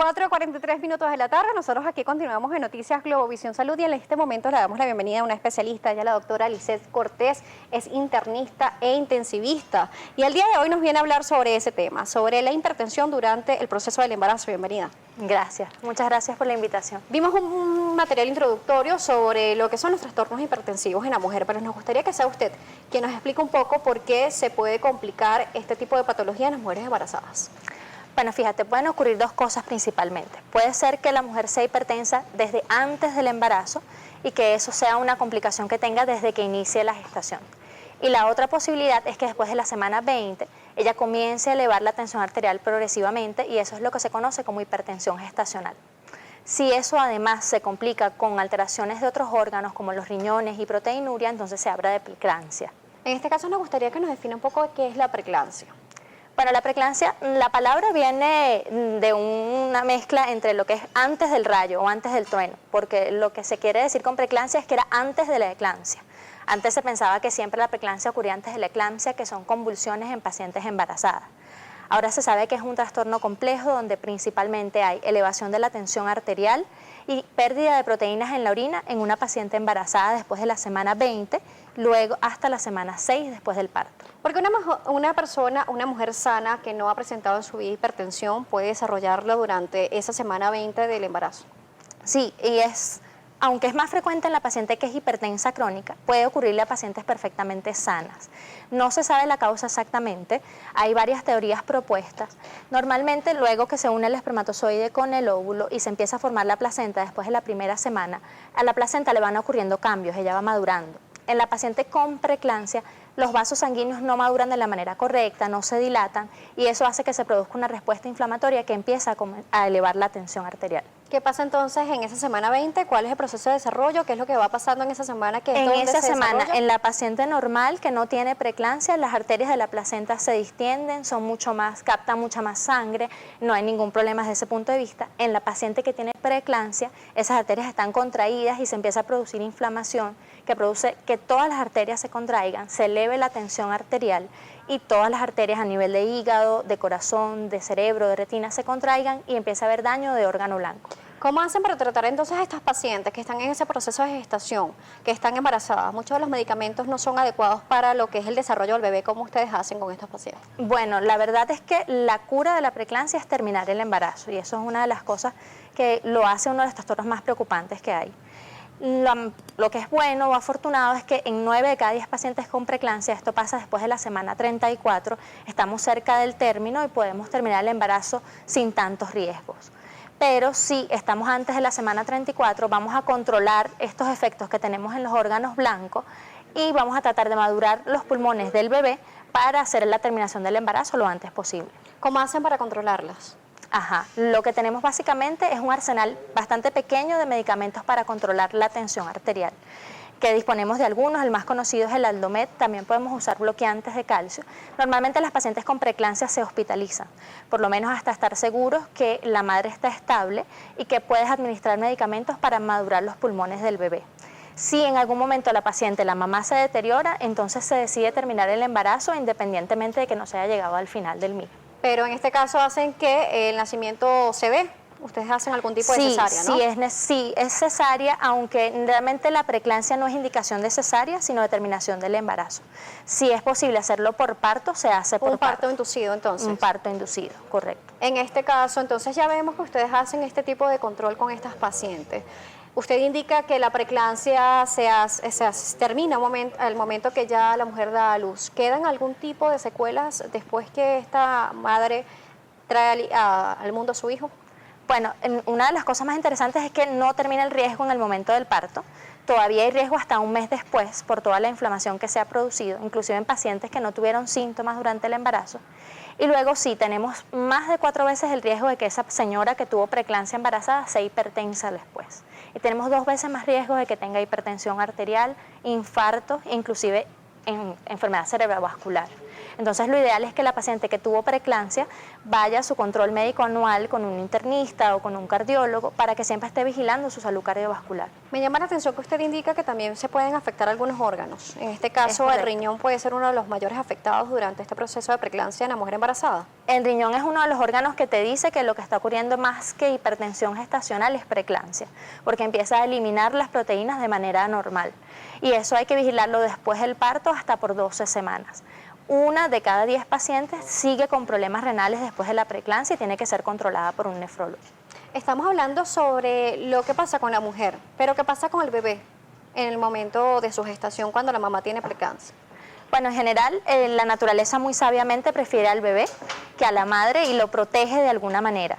4:43 de la tarde, nosotros aquí continuamos en Noticias Globovisión Salud y en este momento le damos la bienvenida a una especialista, ella la doctora Lisette Cortés, es internista e intensivista y el día de hoy nos viene a hablar sobre ese tema, sobre la hipertensión durante el proceso del embarazo. Bienvenida. Gracias, muchas gracias por la invitación. Vimos un material introductorio sobre lo que son los trastornos hipertensivos en la mujer, pero nos gustaría que sea usted quien nos explique un poco por qué se puede complicar este tipo de patología en las mujeres embarazadas. Bueno, fíjate, pueden ocurrir dos cosas principalmente. Puede ser que la mujer sea hipertensa desde antes del embarazo y que eso sea una complicación que tenga desde que inicie la gestación. Y la otra posibilidad es que después de la semana 20 ella comience a elevar la tensión arterial progresivamente y eso es lo que se conoce como hipertensión gestacional. Si eso además se complica con alteraciones de otros órganos como los riñones y proteinuria, entonces se habla de preeclampsia. En este caso nos gustaría que nos defina un poco qué es la preeclampsia. Bueno, la preeclampsia, la palabra viene de una mezcla entre lo que es antes del rayo o antes del trueno, porque lo que se quiere decir con preeclampsia es que era antes de la eclampsia. Antes se pensaba que siempre la preeclampsia ocurría antes de la eclampsia, que son convulsiones en pacientes embarazadas. Ahora se sabe que es un trastorno complejo donde principalmente hay elevación de la tensión arterial y pérdida de proteínas en la orina en una paciente embarazada después de la semana 20, luego hasta la semana 6 después del parto. Porque una mujer sana que no ha presentado en su vida hipertensión puede desarrollarla durante esa semana 20 del embarazo. Sí, aunque es más frecuente en la paciente que es hipertensa crónica, puede ocurrirle a pacientes perfectamente sanas. No se sabe la causa exactamente, hay varias teorías propuestas. Normalmente luego que se une el espermatozoide con el óvulo y se empieza a formar la placenta después de la primera semana, a la placenta le van ocurriendo cambios, ella va madurando. En la paciente con preeclampsia, los vasos sanguíneos no maduran de la manera correcta, no se dilatan y eso hace que se produzca una respuesta inflamatoria que empieza a elevar la tensión arterial. ¿Qué pasa entonces en esa semana 20? ¿Cuál es el proceso de desarrollo? ¿Qué es lo que va pasando en esa semana? En esa semana, en la paciente normal que no tiene preeclampsia, las arterias de la placenta se distienden, captan mucha más sangre, no hay ningún problema desde ese punto de vista. En la paciente que tiene preeclampsia, esas arterias están contraídas y se empieza a producir inflamación que produce que todas las arterias se contraigan, se eleve la tensión arterial y todas las arterias a nivel de hígado, de corazón, de cerebro, de retina se contraigan y empieza a haber daño de órgano blanco. ¿Cómo hacen para tratar entonces a estas pacientes que están en ese proceso de gestación, que están embarazadas? Muchos de los medicamentos no son adecuados para lo que es el desarrollo del bebé. ¿Cómo ustedes hacen con estos pacientes? Bueno, la verdad es que la cura de la preeclampsia es terminar el embarazo y eso es una de las cosas que lo hace uno de los trastornos más preocupantes que hay. Lo que es bueno o afortunado es que en 9 de cada 10 pacientes con preeclampsia, esto pasa después de la semana 34, estamos cerca del término y podemos terminar el embarazo sin tantos riesgos. Pero si estamos antes de la semana 34, vamos a controlar estos efectos que tenemos en los órganos blancos y vamos a tratar de madurar los pulmones del bebé para hacer la terminación del embarazo lo antes posible. ¿Cómo hacen para controlarlas? Lo que tenemos básicamente es un arsenal bastante pequeño de medicamentos para controlar la tensión arterial, que disponemos de algunos, el más conocido es el Aldomet, también podemos usar bloqueantes de calcio. Normalmente las pacientes con preeclampsia se hospitalizan, por lo menos hasta estar seguros que la madre está estable y que puedes administrar medicamentos para madurar los pulmones del bebé. Si en algún momento la mamá se deteriora, entonces se decide terminar el embarazo independientemente de que no se haya llegado al final del mismo. Pero en este caso hacen que el nacimiento se dé. Ustedes hacen algún tipo de cesárea, ¿no? Sí, es cesárea, aunque realmente la preeclampsia no es indicación de cesárea, sino de terminación del embarazo. Si es posible hacerlo por parto, se hace por parto. Un parto inducido, entonces. Un parto inducido, correcto. En este caso, entonces ya vemos que ustedes hacen este tipo de control con estas pacientes. Usted indica que la preeclampsia se termina al momento que ya la mujer da a luz. ¿Quedan algún tipo de secuelas después que esta madre trae al mundo a su hijo? Bueno, una de las cosas más interesantes es que no termina el riesgo en el momento del parto. Todavía hay riesgo hasta un mes después por toda la inflamación que se ha producido, inclusive en pacientes que no tuvieron síntomas durante el embarazo. Y luego sí, tenemos más de 4 veces el riesgo de que esa señora que tuvo preeclampsia embarazada sea hipertensa después. Y tenemos 2 veces más riesgo de que tenga hipertensión arterial, infartos, inclusive enfermedad cerebrovascular. Entonces lo ideal es que la paciente que tuvo preeclampsia vaya a su control médico anual con un internista o con un cardiólogo para que siempre esté vigilando su salud cardiovascular. Me llama la atención que usted indica que también se pueden afectar algunos órganos. En este caso, el riñón puede ser uno de los mayores afectados durante este proceso de preeclampsia en la mujer embarazada. El riñón es uno de los órganos que te dice que lo que está ocurriendo más que hipertensión gestacional es preeclampsia, porque empieza a eliminar las proteínas de manera anormal. Y eso hay que vigilarlo después del parto hasta por 12 semanas. 1 de cada 10 pacientes sigue con problemas renales después de la preeclampsia y tiene que ser controlada por un nefrólogo. Estamos hablando sobre lo que pasa con la mujer, pero ¿qué pasa con el bebé en el momento de su gestación cuando la mamá tiene preeclampsia? Bueno, en general, la naturaleza muy sabiamente prefiere al bebé que a la madre y lo protege de alguna manera.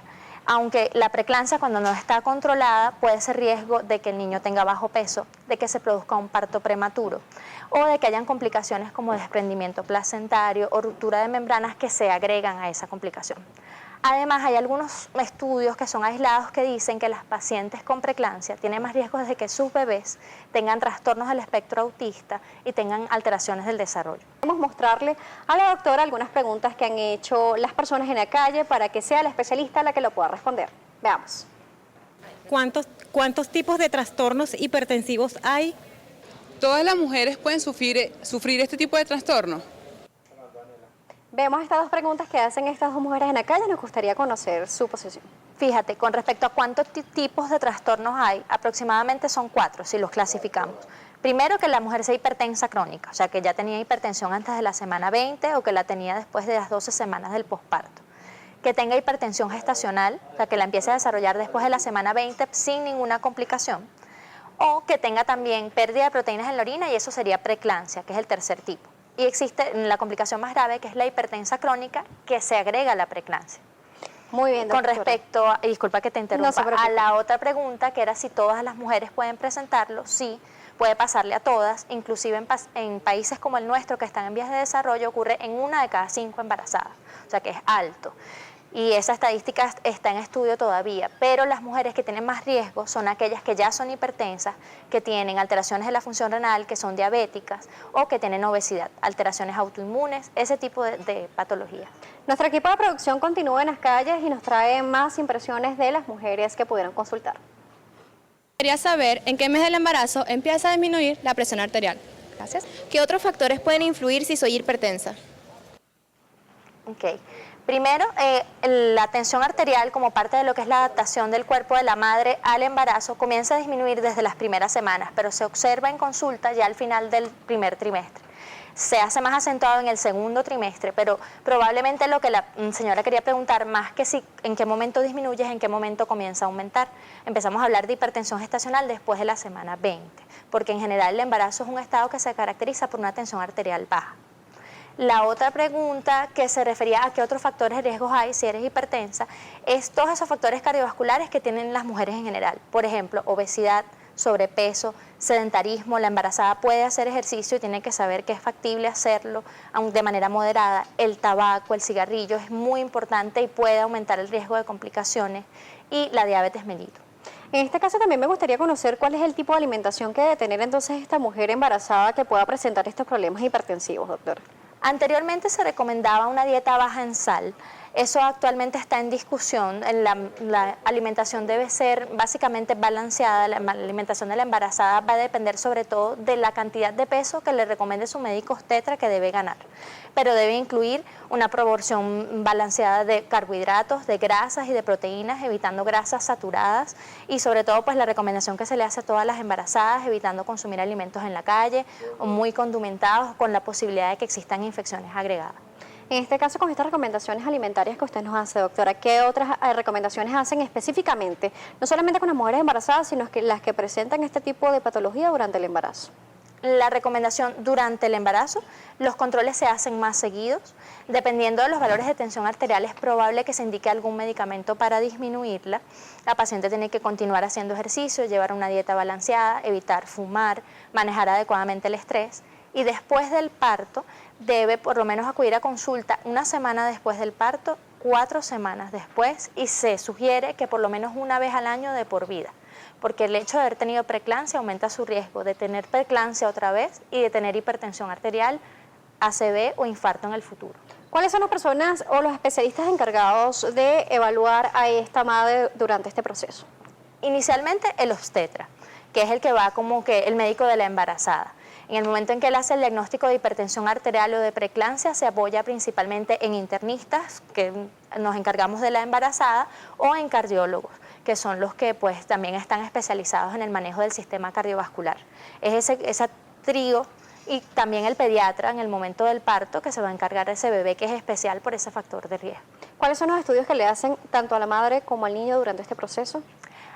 Aunque la preeclampsia, cuando no está controlada, puede ser riesgo de que el niño tenga bajo peso, de que se produzca un parto prematuro o de que hayan complicaciones como desprendimiento placentario o ruptura de membranas que se agregan a esa complicación. Además, hay algunos estudios que son aislados que dicen que las pacientes con preeclampsia tienen más riesgos de que sus bebés tengan trastornos del espectro autista y tengan alteraciones del desarrollo. Vamos a mostrarle a la doctora algunas preguntas que han hecho las personas en la calle para que sea la especialista la que lo pueda responder. Veamos. ¿Cuántos tipos de trastornos hipertensivos hay? ¿Todas las mujeres pueden sufrir este tipo de trastorno? Vemos estas dos preguntas que hacen estas dos mujeres en la calle. Nos gustaría conocer su posición. Fíjate, con respecto a cuántos tipos de trastornos hay, aproximadamente son 4 si los clasificamos. Primero, que la mujer sea hipertensa crónica, o sea, que ya tenía hipertensión antes de la semana 20 o que la tenía después de las 12 semanas del posparto. Que tenga hipertensión gestacional, o sea, que la empiece a desarrollar después de la semana 20 sin ninguna complicación. O que tenga también pérdida de proteínas en la orina y eso sería preeclampsia, que es el tercer tipo. Y existe la complicación más grave, que es la hipertensa crónica, que se agrega a la preeclampsia. Muy bien, doctora. Con respecto a, y disculpa que te interrumpa, a la otra pregunta, que era si todas las mujeres pueden presentarlo, sí, puede pasarle a todas, inclusive en países como el nuestro, que están en vías de desarrollo, ocurre en 1 de cada 5 embarazadas, o sea que es alto. Y esa estadística está en estudio todavía, pero las mujeres que tienen más riesgo son aquellas que ya son hipertensas, que tienen alteraciones de la función renal, que son diabéticas o que tienen obesidad, alteraciones autoinmunes, ese tipo de patologías. Nuestro equipo de producción continúa en las calles y nos trae más impresiones de las mujeres que pudieron consultar. Quería saber en qué mes del embarazo empieza a disminuir la presión arterial. Gracias. ¿Qué otros factores pueden influir si soy hipertensa? Ok. Primero, la tensión arterial, como parte de lo que es la adaptación del cuerpo de la madre al embarazo, comienza a disminuir desde las primeras semanas, pero se observa en consulta ya al final del primer trimestre. Se hace más acentuado en el segundo trimestre, pero probablemente lo que la señora quería preguntar, más que si en qué momento disminuye, es en qué momento comienza a aumentar. Empezamos a hablar de hipertensión gestacional después de la semana 20, porque en general el embarazo es un estado que se caracteriza por una tensión arterial baja. La otra pregunta, que se refería a qué otros factores de riesgo hay si eres hipertensa, es todos esos factores cardiovasculares que tienen las mujeres en general. Por ejemplo, obesidad, sobrepeso, sedentarismo. La embarazada puede hacer ejercicio y tiene que saber que es factible hacerlo de manera moderada. El tabaco, el cigarrillo es muy importante y puede aumentar el riesgo de complicaciones. Y la diabetes mellitus. En este caso también me gustaría conocer cuál es el tipo de alimentación que debe tener entonces esta mujer embarazada que pueda presentar estos problemas hipertensivos, doctor. Anteriormente se recomendaba una dieta baja en sal. Eso actualmente está en discusión. La alimentación debe ser básicamente balanceada. La alimentación de la embarazada va a depender sobre todo de la cantidad de peso que le recomiende su médico obstetra que debe ganar. Pero debe incluir una proporción balanceada de carbohidratos, de grasas y de proteínas, evitando grasas saturadas y sobre todo pues la recomendación que se le hace a todas las embarazadas, evitando consumir alimentos en la calle o muy condimentados con la posibilidad de que existan infecciones agregadas. En este caso, con estas recomendaciones alimentarias que usted nos hace, doctora, ¿qué otras recomendaciones hacen específicamente, no solamente con las mujeres embarazadas, sino que las que presentan este tipo de patología durante el embarazo? La recomendación durante el embarazo, los controles se hacen más seguidos. Dependiendo de los valores de tensión arterial, es probable que se indique algún medicamento para disminuirla. La paciente tiene que continuar haciendo ejercicio, llevar una dieta balanceada, evitar fumar, manejar adecuadamente el estrés. Y después del parto, debe por lo menos acudir a consulta 1 semana después del parto, 4 semanas después, y se sugiere que por lo menos 1 vez al año de por vida, porque el hecho de haber tenido preeclampsia aumenta su riesgo de tener preeclampsia otra vez y de tener hipertensión arterial ACV o infarto en el futuro. ¿Cuáles son las personas o los especialistas encargados de evaluar a esta madre durante este proceso? Inicialmente el obstetra, que es el que va como que el médico de la embarazada. En el momento en que él hace el diagnóstico de hipertensión arterial o de preeclampsia, se apoya principalmente en internistas, que nos encargamos de la embarazada, o en cardiólogos, que son los que pues también están especializados en el manejo del sistema cardiovascular. Es ese trío, y también el pediatra en el momento del parto, que se va a encargar de ese bebé que es especial por ese factor de riesgo. ¿Cuáles son los estudios que le hacen tanto a la madre como al niño durante este proceso?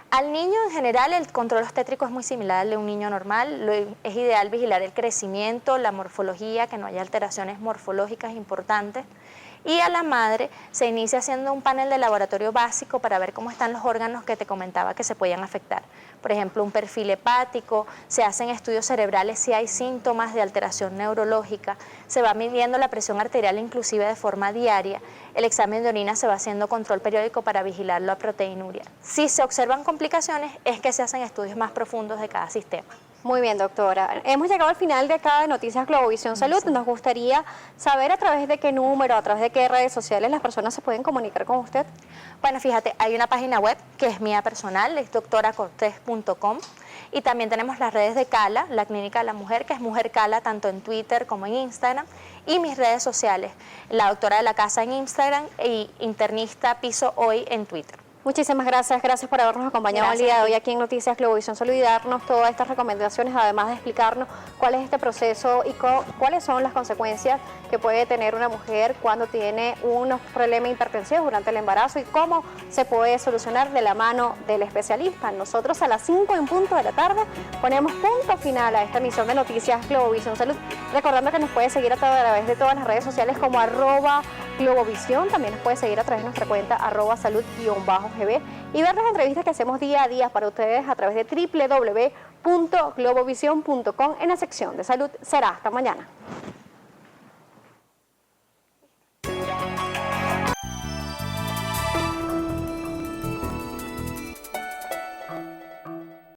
Al niño en general el control obstétrico es muy similar al de un niño normal. Es ideal vigilar el crecimiento, la morfología, que no haya alteraciones morfológicas importantes. Y a la madre se inicia haciendo un panel de laboratorio básico para ver cómo están los órganos que te comentaba que se podían afectar. Por ejemplo, un perfil hepático, se hacen estudios cerebrales si hay síntomas de alteración neurológica, se va midiendo la presión arterial inclusive de forma diaria, el examen de orina se va haciendo control periódico para vigilar la proteinuria. Si se observan complicaciones es que se hacen estudios más profundos de cada sistema. Muy bien, doctora. Hemos llegado al final de acá de Noticias Globovisión Salud. Nos gustaría saber a través de qué número, a través de qué redes sociales las personas se pueden comunicar con usted. Bueno, fíjate, hay una página web que es mía personal, es doctoracortés.com, y también tenemos las redes de Cala, la Clínica de la Mujer, que es Mujer Cala, tanto en Twitter como en Instagram, y mis redes sociales, la doctora de la casa en Instagram y internista Piso Hoy en Twitter. Muchísimas gracias, gracias por habernos acompañado el día de hoy aquí en Noticias Globovisión Salud y darnos todas estas recomendaciones, además de explicarnos cuál es este proceso y cuáles son las consecuencias que puede tener una mujer cuando tiene unos problemas hipertensivos durante el embarazo y cómo se puede solucionar de la mano del especialista. Nosotros a las 5 en punto de la tarde ponemos punto final a esta emisión de Noticias Globovisión Salud, recordando que nos puede seguir a través de todas las redes sociales como @Globovisión, también nos puede seguir a través de nuestra cuenta @salud_GB y ver las entrevistas que hacemos día a día para ustedes a través de www.globovision.com en la sección de salud. Será hasta mañana.